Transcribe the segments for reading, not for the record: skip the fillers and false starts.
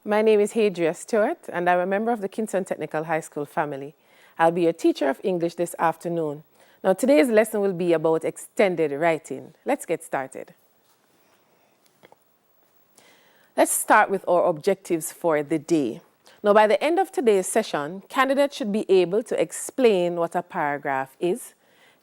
My name is Hadria Stewart, and I'm a member of the Kingston Technical High School family. I'll be your teacher of English this afternoon. Now, today's lesson will be about extended writing. Let's get started. Let's start with our objectives for the day. Now, by the end of today's session, candidates should be able to explain what a paragraph is.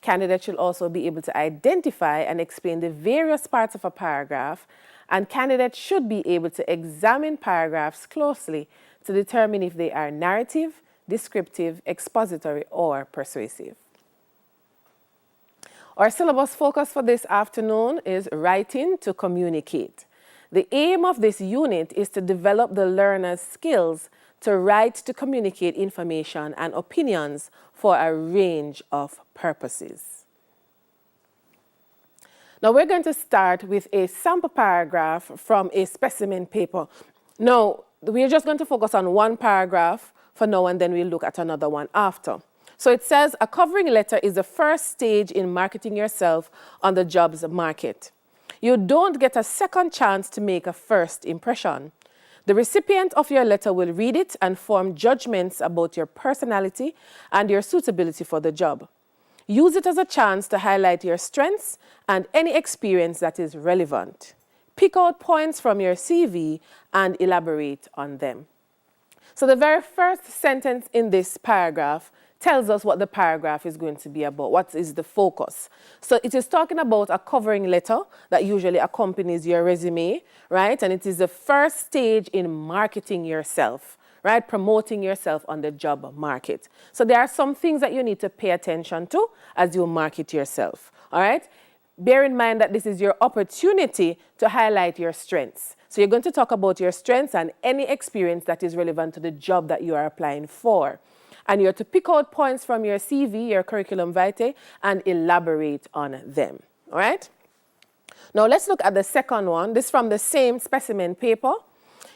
Candidates should also be able to identify and explain the various parts of a paragraph, and candidates should be able to examine paragraphs closely to determine if they are narrative, descriptive, expository, or persuasive. Our syllabus focus for this afternoon is writing to communicate. The aim of this unit is to develop the learner's skills to write to communicate information and opinions for a range of purposes. Now we're going to start with a sample paragraph from a specimen paper. Now, we're just going to focus on one paragraph for now, and then we'll look at another one after. So it says, a covering letter is the first stage in marketing yourself on the jobs market. You don't get a second chance to make a first impression. The recipient of your letter will read it and form judgments about your personality and your suitability for the job. Use it as a chance to highlight your strengths and any experience that is relevant. Pick out points from your CV and elaborate on them. So the very first sentence in this paragraph tells us what the paragraph is going to be about, what is the focus. So it is talking about a covering letter that usually accompanies your resume, right? And it is the first stage in marketing yourself, right? Promoting yourself on the job market. So there are some things that you need to pay attention to as you market yourself, all right? Bear in mind that this is your opportunity to highlight your strengths. So you're going to talk about your strengths and any experience that is relevant to the job that you are applying for. And you're to pick out points from your CV, your curriculum vitae, and elaborate on them, all right? Now let's look at the second one. This is from the same specimen paper.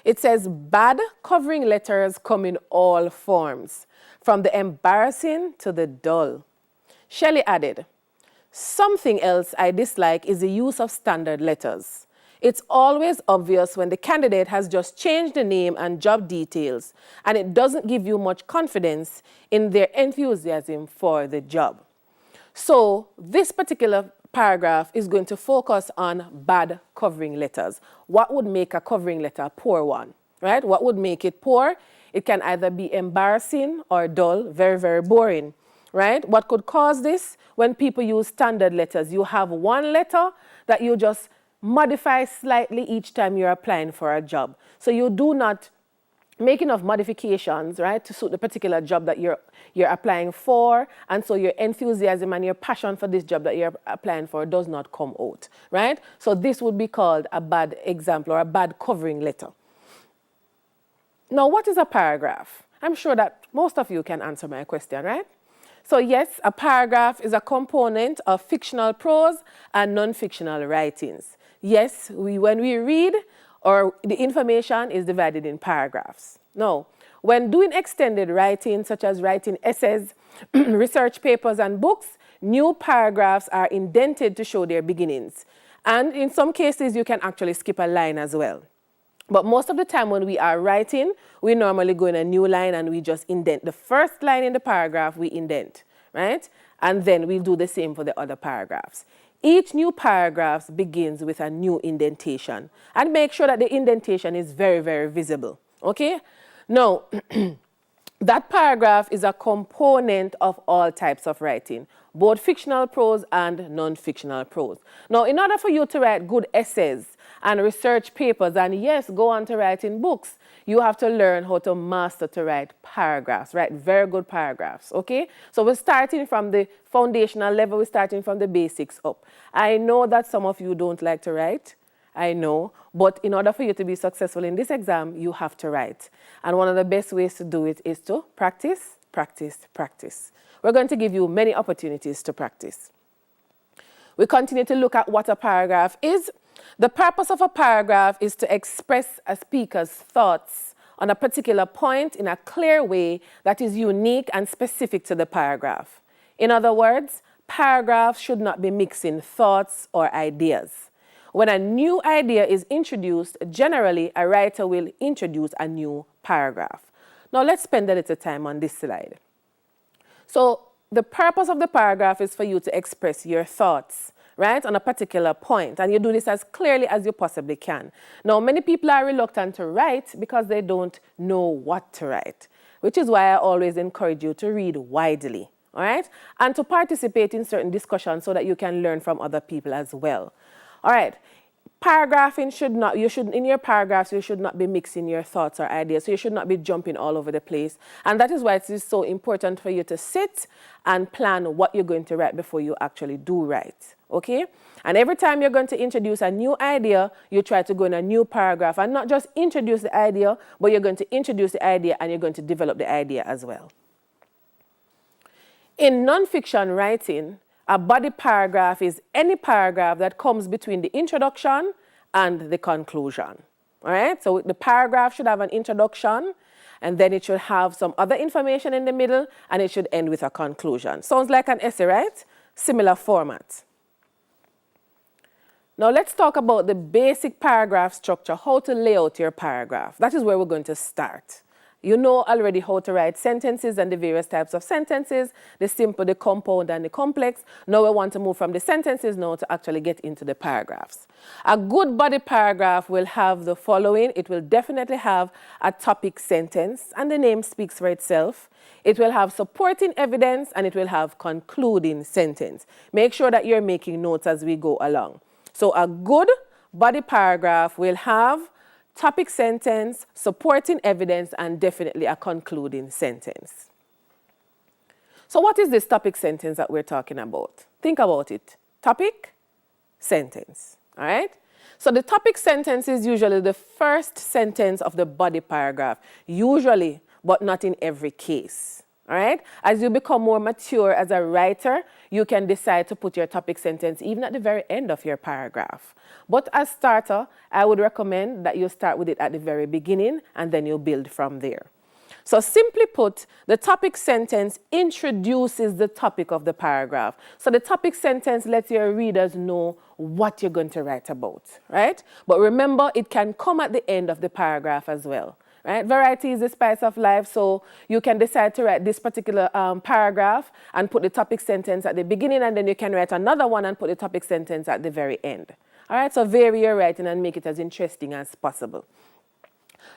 It says, bad covering letters come in all forms, from the embarrassing to the dull. Shelley added, something else I dislike is the use of standard letters. It's always obvious when the candidate has just changed the name and job details, and it doesn't give you much confidence in their enthusiasm for the job. So this particular paragraph is going to focus on bad covering letters. What would make a covering letter a poor one, right? What would make it poor? It can either be embarrassing or dull, very, very boring, right? What could cause this? When people use standard letters, you have one letter that you just modify slightly each time you're applying for a job. So you do not make enough modifications, right, to suit the particular job that you're applying for, and so your enthusiasm and your passion for this job that you're applying for does not come out, right? So this would be called a bad example or a bad covering letter. Now, what is a paragraph? I'm sure that most of you can answer my question, right? So yes, a paragraph is a component of fictional prose and non-fictional writings. Yes, when we read, or the information is divided in paragraphs. Now, when doing extended writing, such as writing essays, research papers, and books, new paragraphs are indented to show their beginnings. And in some cases, you can actually skip a line as well. But most of the time when we are writing, we normally go in a new line and we just indent. The first line in the paragraph, we indent, right? And then we'll do the same for the other paragraphs. Each new paragraph begins with a new indentation. And make sure that the indentation is very, very visible, okay? Now, that paragraph is a component of all types of writing, both fictional prose and non-fictional prose. Now, in order for you to write good essays and research papers, and yes, go on to writing books, you have to learn how to master to write paragraphs, write very good paragraphs, okay? So we're starting from the foundational level, we're starting from the basics up. I know that some of you don't like to write, I know, but in order for you to be successful in this exam, you have to write. And one of the best ways to do it is to practice, practice, practice. We're going to give you many opportunities to practice. We continue to look at what a paragraph is. The purpose of a paragraph is to express a speaker's thoughts on a particular point in a clear way that is unique and specific to the paragraph. In other words, paragraphs should not be mixing thoughts or ideas. When a new idea is introduced, generally a writer will introduce a new paragraph. Now let's spend a little time on this slide. So the purpose of the paragraph is for you to express your thoughts, right, on a particular point, and you do this as clearly as you possibly can. Now, many people are reluctant to write because they don't know what to write, which is why I always encourage you to read widely, all right, and to participate in certain discussions so that you can learn from other people as well. All right. Paragraphing in your paragraphs, you should not be mixing your thoughts or ideas. So you should not be jumping all over the place. And that is why it is so important for you to sit and plan what you're going to write before you actually do write. Okay? And every time you're going to introduce a new idea, you try to go in a new paragraph and not just introduce the idea, but you're going to introduce the idea and you're going to develop the idea as well. In nonfiction writing, a body paragraph is any paragraph that comes between the introduction and the conclusion. All right? So the paragraph should have an introduction, and then it should have some other information in the middle, and it should end with a conclusion. Sounds like an essay, right? Similar format. Now let's talk about the basic paragraph structure, how to lay out your paragraph. That is where we're going to start. You know already how to write sentences and the various types of sentences, the simple, the compound, and the complex. Now we want to move from the sentences now to actually get into the paragraphs. A good body paragraph will have the following. It will definitely have a topic sentence, and the name speaks for itself. It will have supporting evidence, and it will have concluding sentence. Make sure that you're making notes as we go along. So a good body paragraph will have topic sentence, supporting evidence, and definitely a concluding sentence. So what is this topic sentence that we're talking about? Think about it. Topic, sentence, all right? So the topic sentence is usually the first sentence of the body paragraph, usually, but not in every case. All right? As you become more mature as a writer, you can decide to put your topic sentence even at the very end of your paragraph. But as starter, I would recommend that you start with it at the very beginning and then you build from there. So simply put, the topic sentence introduces the topic of the paragraph. So the topic sentence lets your readers know what you're going to write about, right? But remember, it can come at the end of the paragraph as well. Right? Variety is the spice of life, so you can decide to write this particular paragraph and put the topic sentence at the beginning, and then you can write another one and put the topic sentence at the very end. All right, so vary your writing and make it as interesting as possible.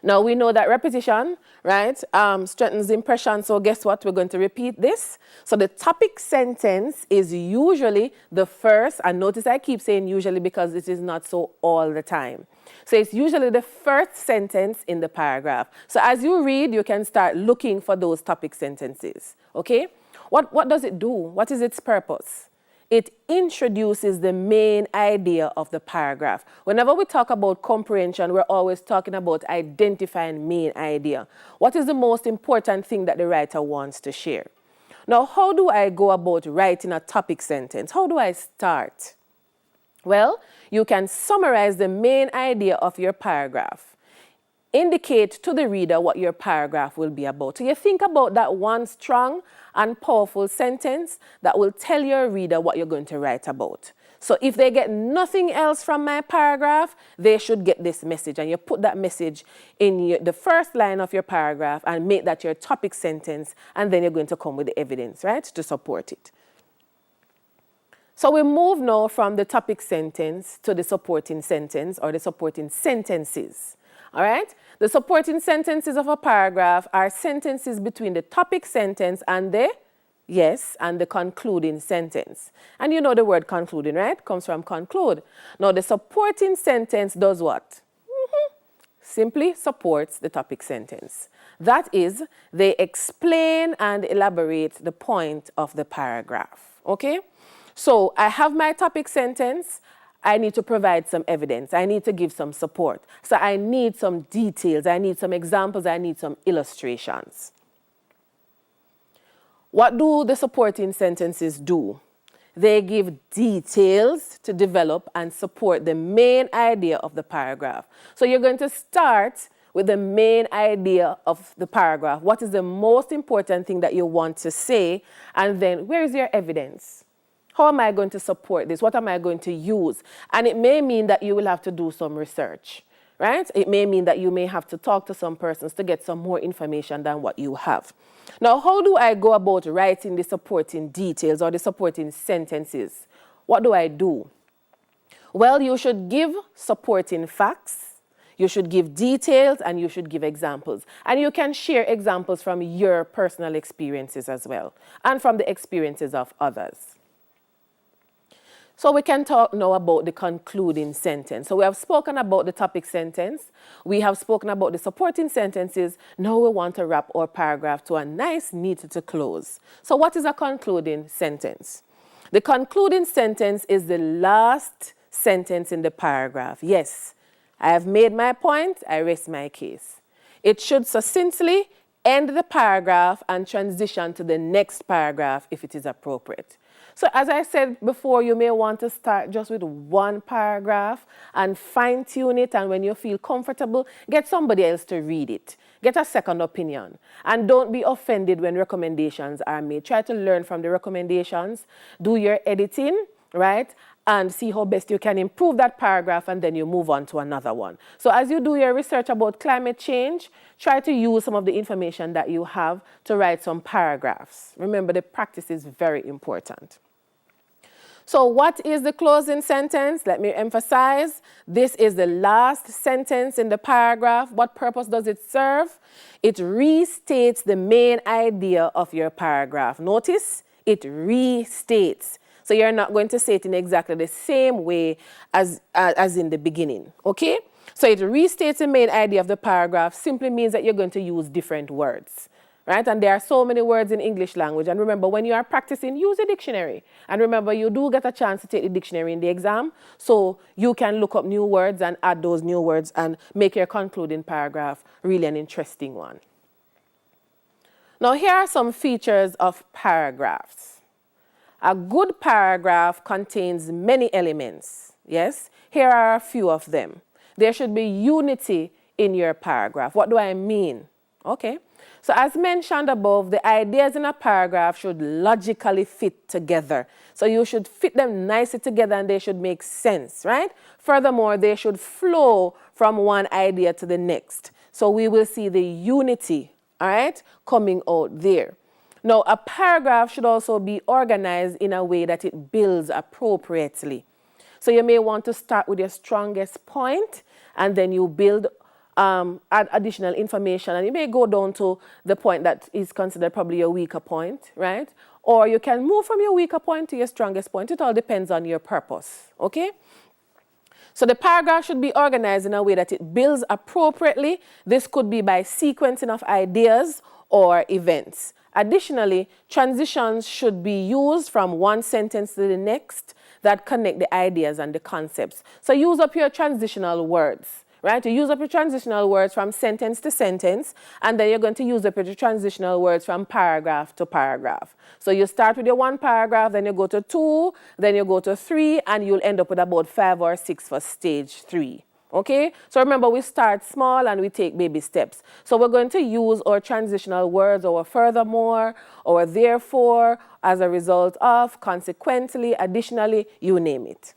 Now, we know that repetition, right, strengthens impression, so guess what? We're going to repeat this. So the topic sentence is usually the first, and notice I keep saying usually because it is not so all the time. So it's usually the first sentence in the paragraph. So as you read, you can start looking for those topic sentences, okay? What does it do? What is its purpose? It introduces the main idea of the paragraph. Whenever we talk about comprehension, we're always talking about identifying main idea. What is the most important thing that the writer wants to share? Now, how do I go about writing a topic sentence? How do I start? Well, you can summarize the main idea of your paragraph. Indicate to the reader what your paragraph will be about. So you think about that one strong and powerful sentence that will tell your reader what you're going to write about. So if they get nothing else from my paragraph, they should get this message. And you put that message in the first line of your paragraph and make that your topic sentence, and then you're going to come with the evidence, right, to support it. So we move now from the topic sentence to the supporting sentence or the supporting sentences. All right? The supporting sentences of a paragraph are sentences between the topic sentence and the concluding sentence. And you know the word concluding, right? Comes from conclude. Now the supporting sentence does what? Simply supports the topic sentence. That is, they explain and elaborate the point of the paragraph. Okay? So I have my topic sentence. I need to provide some evidence. I need to give some support. So I need some details. I need some examples. I need some illustrations. What do the supporting sentences do? They give details to develop and support the main idea of the paragraph. So you're going to start with the main idea of the paragraph. What is the most important thing that you want to say? And then where is your evidence? How am I going to support this? What am I going to use? And it may mean that you will have to do some research, right? It may mean that you may have to talk to some persons to get some more information than what you have. Now, how do I go about writing the supporting details or the supporting sentences? What do I do? Well, you should give supporting facts, you should give details, and you should give examples. And you can share examples from your personal experiences as well, and from the experiences of others. So we can talk now about the concluding sentence. So we have spoken about the topic sentence. We have spoken about the supporting sentences. Now we want to wrap our paragraph to a nice, neat to close. So what is a concluding sentence? The concluding sentence is the last sentence in the paragraph. Yes, I have made my point, I rest my case. It should succinctly end the paragraph and transition to the next paragraph if it is appropriate. So as I said before, you may want to start just with one paragraph and fine-tune it, and when you feel comfortable, get somebody else to read it. Get a second opinion. And don't be offended when recommendations are made. Try to learn from the recommendations. Do your editing, right? And see how best you can improve that paragraph, and then you move on to another one. So as you do your research about climate change, try to use some of the information that you have to write some paragraphs. Remember, the practice is very important. So what is the closing sentence? Let me emphasize, this is the last sentence in the paragraph. What purpose does it serve? It restates the main idea of your paragraph. Notice, it restates. So you're not going to say it in exactly the same way as in the beginning, okay? So it restates the main idea of the paragraph simply means that you're going to use different words, right? And there are so many words in English language. And remember, when you are practicing, use a dictionary. And remember, you do get a chance to take the dictionary in the exam, so you can look up new words and add those new words and make your concluding paragraph really an interesting one. Now, here are some features of paragraphs. A good paragraph contains many elements, yes? Here are a few of them. There should be unity in your paragraph. What do I mean? Okay, so as mentioned above, the ideas in a paragraph should logically fit together. So you should fit them nicely together and they should make sense, right? Furthermore, they should flow from one idea to the next. So we will see the unity, all right, coming out there. Now, a paragraph should also be organized in a way that it builds appropriately. So you may want to start with your strongest point, and then you build, add additional information, and you may go down to the point that is considered probably your weaker point, right? Or you can move from your weaker point to your strongest point. It all depends on your purpose, okay? So the paragraph should be organized in a way that it builds appropriately. This could be by sequencing of ideas or events. Additionally, transitions should be used from one sentence to the next that connect the ideas and the concepts. So use up your transitional words, right? You use up your transitional words from sentence to sentence, and then you're going to use up your transitional words from paragraph to paragraph. So you start with your one paragraph, then you go to 2, then you go to 3, and you'll end up with about 5 or 6 for stage 3. Okay, so remember, we start small and we take baby steps. So we're going to use our transitional words, or furthermore, or therefore, as a result of, consequently, additionally, you name it.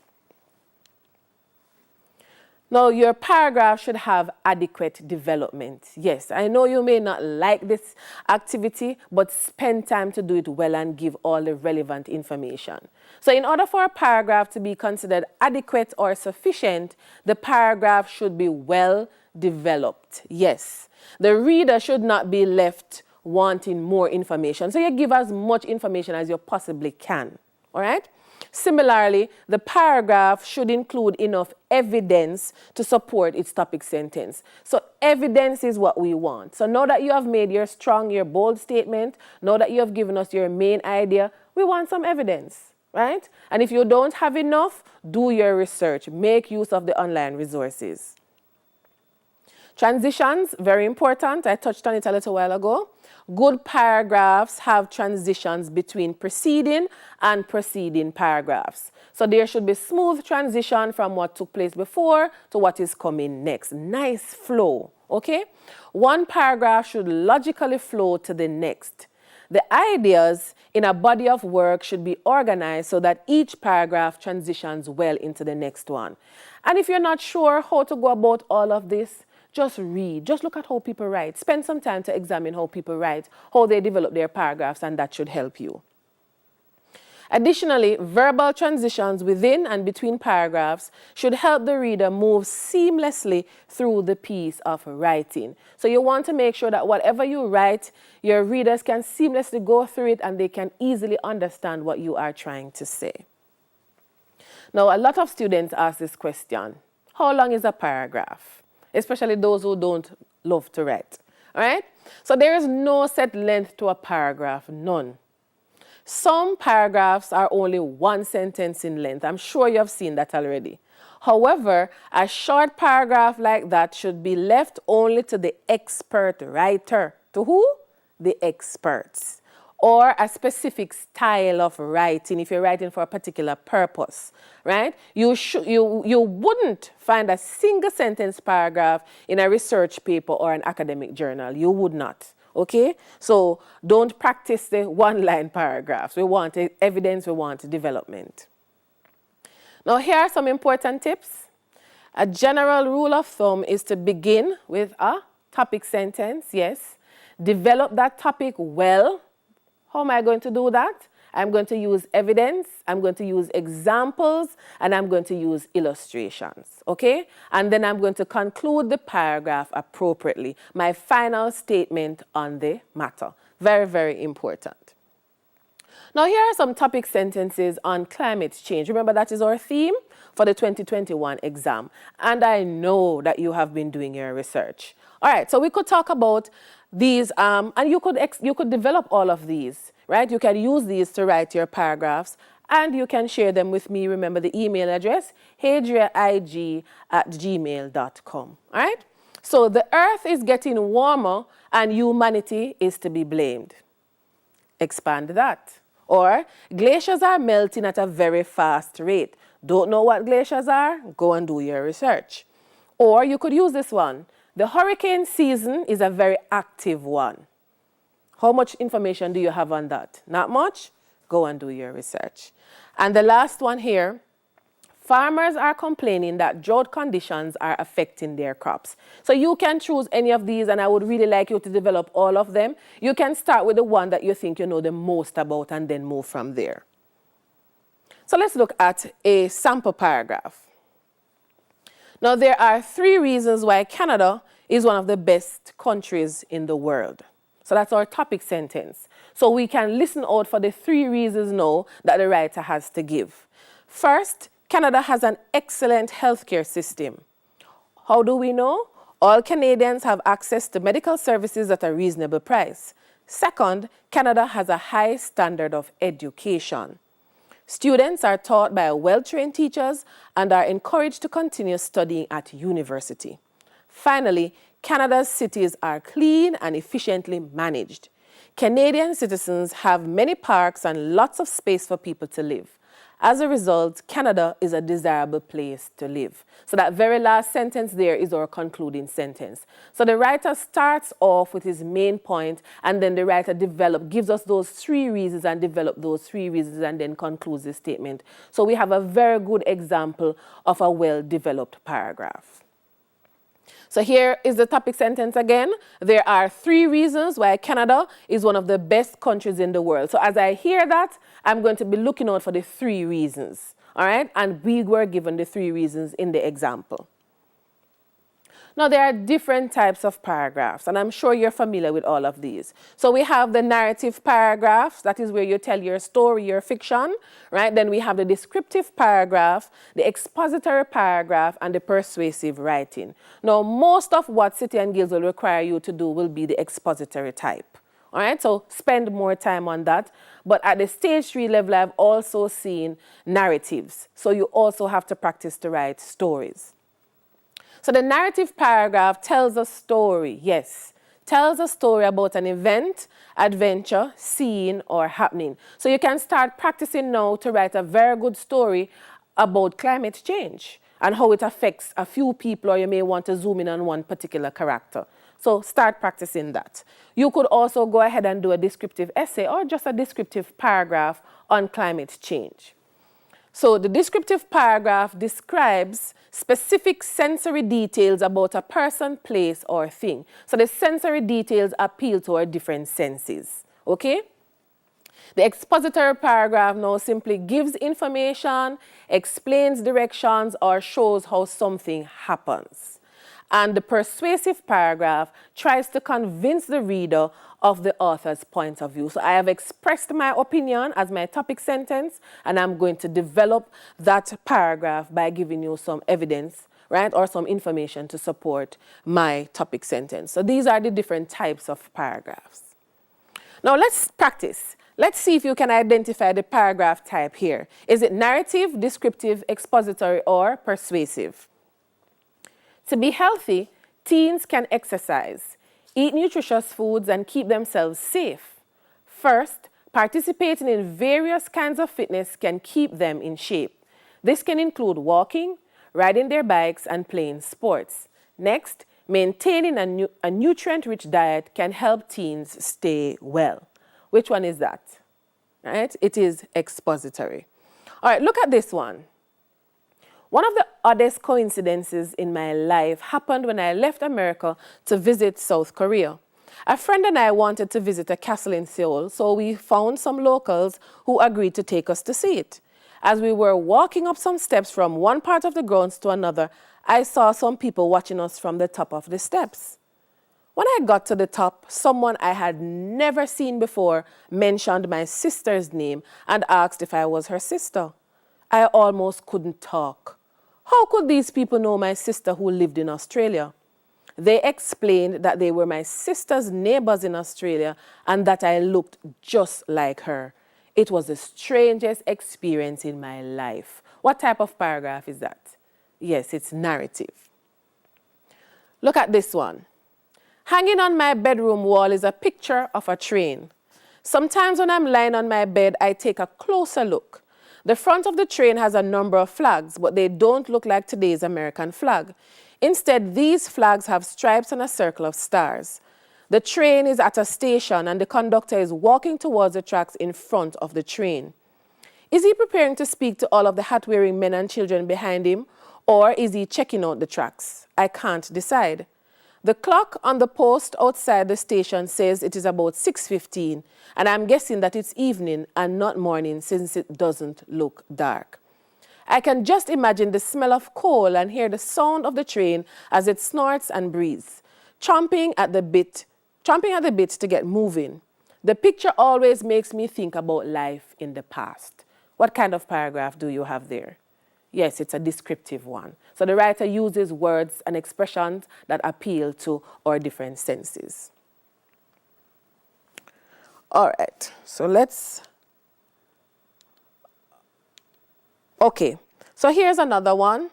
Now, your paragraph should have adequate development. Yes, I know you may not like this activity, but spend time to do it well and give all the relevant information. So in order for a paragraph to be considered adequate or sufficient, the paragraph should be well developed. Yes, the reader should not be left wanting more information. So you give as much information as you possibly can, all right? Similarly, the paragraph should include enough evidence to support its topic sentence. So evidence is what we want. So now that you have made your strong, your bold statement, now that you have given us your main idea, we want some evidence, right? And if you don't have enough, do your research. Make use of the online resources. Transitions, very important. I touched on it a little while ago. Good paragraphs have transitions between preceding and preceding paragraphs. So there should be smooth transition from what took place before to what is coming next. Nice flow, okay? One paragraph should logically flow to the next. The ideas in a body of work should be organized so that each paragraph transitions well into the next one. And if you're not sure how to go about all of this, just read. Just look at how people write. Spend some time to examine how people write, how they develop their paragraphs, and that should help you. Additionally, verbal transitions within and between paragraphs should help the reader move seamlessly through the piece of writing. So you want to make sure that whatever you write, your readers can seamlessly go through it and they can easily understand what you are trying to say. Now, a lot of students ask this question: how long is a paragraph? Especially those who don't love to write. All right? So there is no set length to a paragraph, none. Some paragraphs are only one sentence in length. I'm sure you have seen that already. However, a short paragraph like that should be left only to the expert writer. To who? The experts. Or a specific style of writing, if you're writing for a particular purpose, right? You wouldn't find a single sentence paragraph in a research paper or an academic journal. You would not. Okay, so don't practice the one-line paragraphs. We want evidence, we want development. Now, here are some important tips. A general rule of thumb is to begin with a topic sentence, yes. Develop that topic well. How am I going to do that? I'm going to use evidence, I'm going to use examples, and I'm going to use illustrations, okay? And then I'm going to conclude the paragraph appropriately. My final statement on the matter. Very, very important. Now, here are some topic sentences on climate change. Remember, that is our theme for the 2021 exam. And I know that you have been doing your research. All right, so we could talk about these, and you could develop all of these, right? You can use these to write your paragraphs, and you can share them with me. Remember the email address, hadriaig@gmail.com, all right? So the earth is getting warmer and humanity is to be blamed. Expand that. Or glaciers are melting at a very fast rate. Don't know what glaciers are? Go and do your research. Or you could use this one. The hurricane season is a very active one. How much information do you have on that? Not much? Go and do your research. And the last one here, farmers are complaining that drought conditions are affecting their crops. So you can choose any of these, and I would really like you to develop all of them. You can start with the one that you think you know the most about and then move from there. So let's look at a sample paragraph. Now, there are 3 reasons why Canada is one of the best countries in the world. So that's our topic sentence. So we can listen out for the 3 reasons now that the writer has to give. First, Canada has an excellent healthcare system. How do we know? All Canadians have access to medical services at a reasonable price. Second, Canada has a high standard of education. Students are taught by well-trained teachers and are encouraged to continue studying at university. Finally, Canada's cities are clean and efficiently managed. Canadian citizens have many parks and lots of space for people to live. As a result, Canada is a desirable place to live. So that very last sentence there is our concluding sentence. So the writer starts off with his main point, and then the writer gives us those 3 reasons and develops those 3 reasons and then concludes the statement. So we have a very good example of a well-developed paragraph. So here is the topic sentence again. There are 3 reasons why Canada is one of the best countries in the world. So as I hear that, I'm going to be looking out for the 3 reasons. All right? And we were given the 3 reasons in the example. Now, there are different types of paragraphs, and I'm sure you're familiar with all of these. So we have the narrative paragraphs, that is where you tell your story, your fiction, right? Then we have the descriptive paragraph, the expository paragraph, and the persuasive writing. Now, most of what City and Guilds will require you to do will be the expository type. All right, so spend more time on that. But at the stage 3 level, I've also seen narratives. So you also have to practice to write stories. So the narrative paragraph tells a story, yes, tells a story about an event, adventure, scene, or happening. So you can start practicing now to write a very good story about climate change and how it affects a few people, or you may want to zoom in on one particular character. So start practicing that. You could also go ahead and do a descriptive essay or just a descriptive paragraph on climate change. So the descriptive paragraph describes specific sensory details about a person, place, or thing. So the sensory details appeal to our different senses, okay? The expository paragraph now simply gives information, explains directions, or shows how something happens. And the persuasive paragraph tries to convince the reader of the author's point of view. So I have expressed my opinion as my topic sentence, and I'm going to develop that paragraph by giving you some evidence, right, or some information to support my topic sentence. So these are the different types of paragraphs. Now let's practice. Let's see if you can identify the paragraph type here. Is it narrative, descriptive, expository, or persuasive? To be healthy, teens can exercise, eat nutritious foods, and keep themselves safe. First, participating in various kinds of fitness can keep them in shape. This can include walking, riding their bikes, and playing sports. Next, maintaining a nutrient-rich diet can help teens stay well. Which one is that? Right? It is expository. All right, look at this one. One of the oddest coincidences in my life happened when I left America to visit South Korea. A friend and I wanted to visit a castle in Seoul, so we found some locals who agreed to take us to see it. As we were walking up some steps from one part of the grounds to another, I saw some people watching us from the top of the steps. When I got to the top, someone I had never seen before mentioned my sister's name and asked if I was her sister. I almost couldn't talk. How could these people know my sister who lived in Australia? They explained that they were my sister's neighbors in Australia and that I looked just like her. It was the strangest experience in my life. What type of paragraph is that? Yes, it's narrative. Look at this one. Hanging on my bedroom wall is a picture of a train. Sometimes when I'm lying on my bed, I take a closer look. The front of the train has a number of flags, but they don't look like today's American flag. Instead, these flags have stripes and a circle of stars. The train is at a station and the conductor is walking towards the tracks in front of the train. Is he preparing to speak to all of the hat-wearing men and children behind him, or is he checking out the tracks? I can't decide. The clock on the post outside the station says it is about 6:15, and I'm guessing that it's evening and not morning since it doesn't look dark. I can just imagine the smell of coal and hear the sound of the train as it snorts and breathes, chomping at the bit to get moving. The picture always makes me think about life in the past. What kind of paragraph do you have there? Yes, it's a descriptive one. So the writer uses words and expressions that appeal to our different senses. All right, so okay, so here's another one.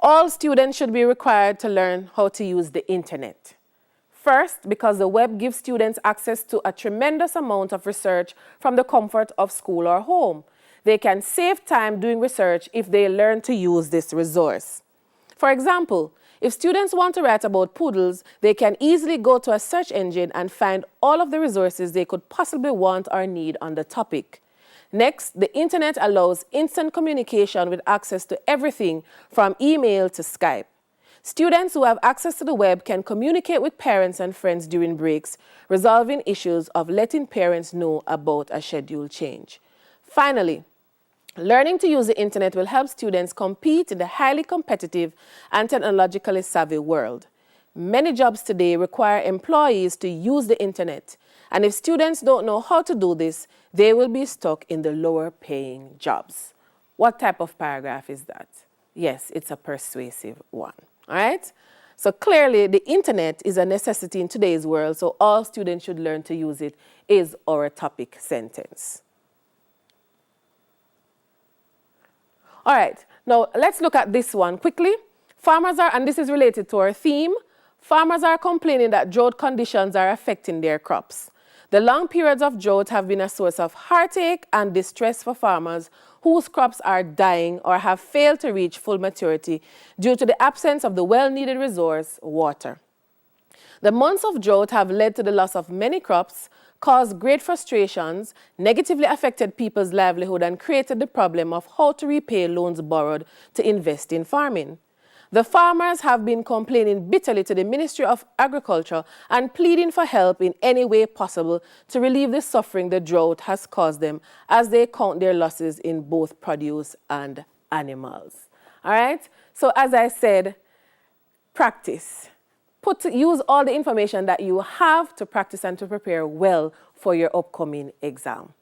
All students should be required to learn how to use the internet. First, because the web gives students access to a tremendous amount of research from the comfort of school or home. They can save time doing research if they learn to use this resource. For example, if students want to write about poodles, they can easily go to a search engine and find all of the resources they could possibly want or need on the topic. Next, the internet allows instant communication with access to everything from email to Skype. Students who have access to the web can communicate with parents and friends during breaks, resolving issues of letting parents know about a schedule change. Finally, learning to use the internet will help students compete in the highly competitive and technologically savvy world. Many jobs today require employees to use the internet, and if students don't know how to do this, they will be stuck in the lower paying jobs. What type of paragraph is that? Yes, it's a persuasive one, all right? So clearly the internet is a necessity in today's world, so all students should learn to use it is our topic sentence. All right, now let's look at this one quickly. Farmers are, and this is related to our theme, farmers are complaining that drought conditions are affecting their crops. The long periods of drought have been a source of heartache and distress for farmers whose crops are dying or have failed to reach full maturity due to the absence of the well-needed resource, water. The months of drought have led to the loss of many crops, caused great frustrations, negatively affected people's livelihood, and created the problem of how to repay loans borrowed to invest in farming. The farmers have been complaining bitterly to the Ministry of Agriculture and pleading for help in any way possible to relieve the suffering the drought has caused them as they count their losses in both produce and animals. All right? So as I said, practice. Use all the information that you have to practice and to prepare well for your upcoming exam.